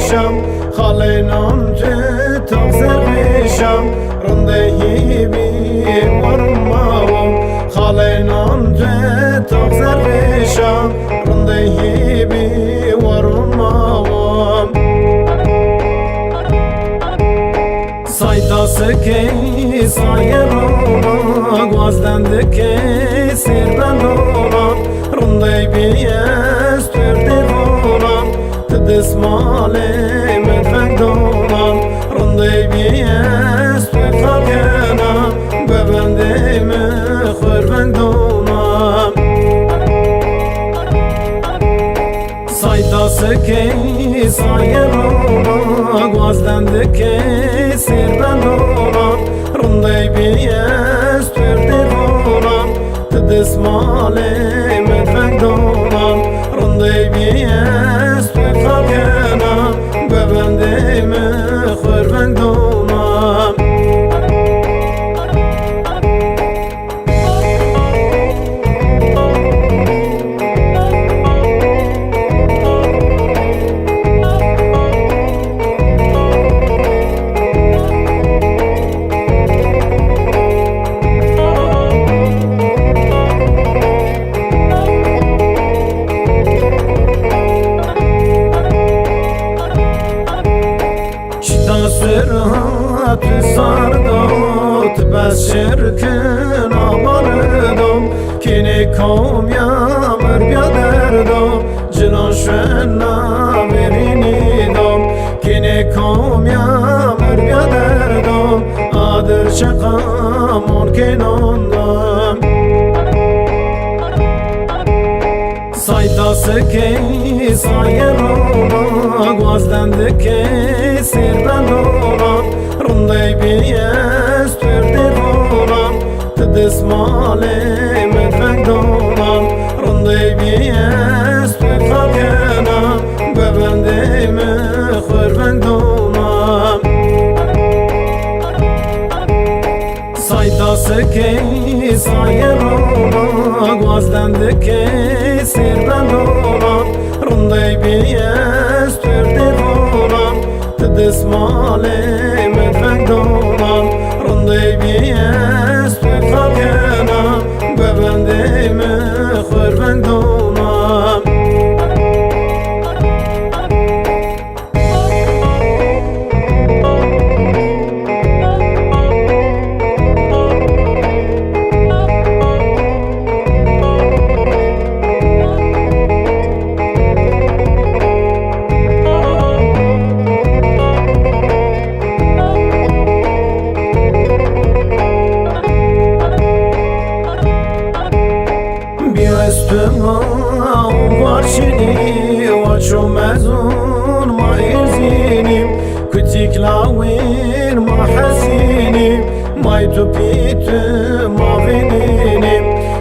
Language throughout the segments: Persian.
بشم خالینام تو تغزر بشم رنده بی ورماوم خالینام تو تغزر بشم رنده بی ورماوم سایتا سکی سایرونا گوازدندکی سیر بندونا رنده بی استر دیوانم تدسمالی مدفک دونم رنده بی استر خلقنم ببنده مخوربنگ دونم سایتا سکی سایرونا گوازدندکی سیر بندونم رنده بی استر دیوانم تدسمالی مدفک دونم رنده بی استر خلقنم ببنده مخوربنگ دونم سرات سردات بس شرکن آباردم کنی کامیامر بیادردم جلاشن نمیرینیدم کنی کامیامر بیادردم آدر شقامون کناندم سایتا سکی سایرونا گوازدندکی سیر بندونم رنده بی استر دیوانم تدسمالی مدفک دونم رنده بی استر خلقنم ببنده مخوربنگ دونم سایتا سکی سایرونا گوازدندکی سیر بندونم رنده بی استر دیوانم تدسمالی مدفک دونم رنده بی استر خلقنم ببنده مخوربنگ دونم وارشني وشو مزون ما يزيني كتيك لاوين ما حسيني ما يتوبيت ما فينيني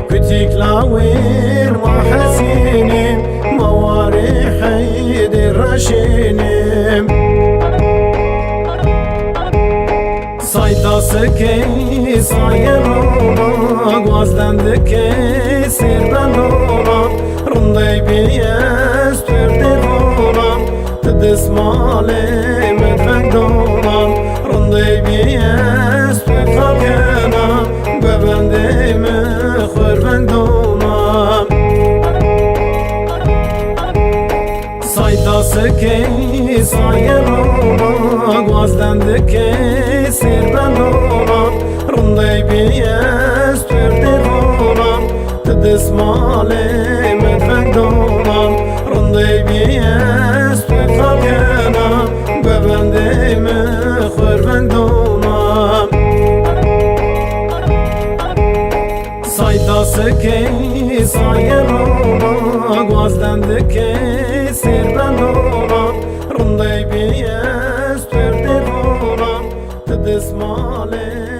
كتيك لاوين ما حسيني ما واري حيد الرشيني سایتا سکی سایرونا گوازدندکی سیر بندونم رنده بی استر دیوانم تدسمالی مدفک دونم رنده بی استر خلقنم ببنده مخوربنگ دونم سایتا سکی سایرونا گوازدندکی سیر بندونم رنده بی استر دیوانم تدسمالی مدفک دونم رنده بی استر خلقنم ببنده مخوربنگ دونم سایتا سکی سایرونا گوازدندکی سیر بندونم رنده بی استر دیوانم تدسمالی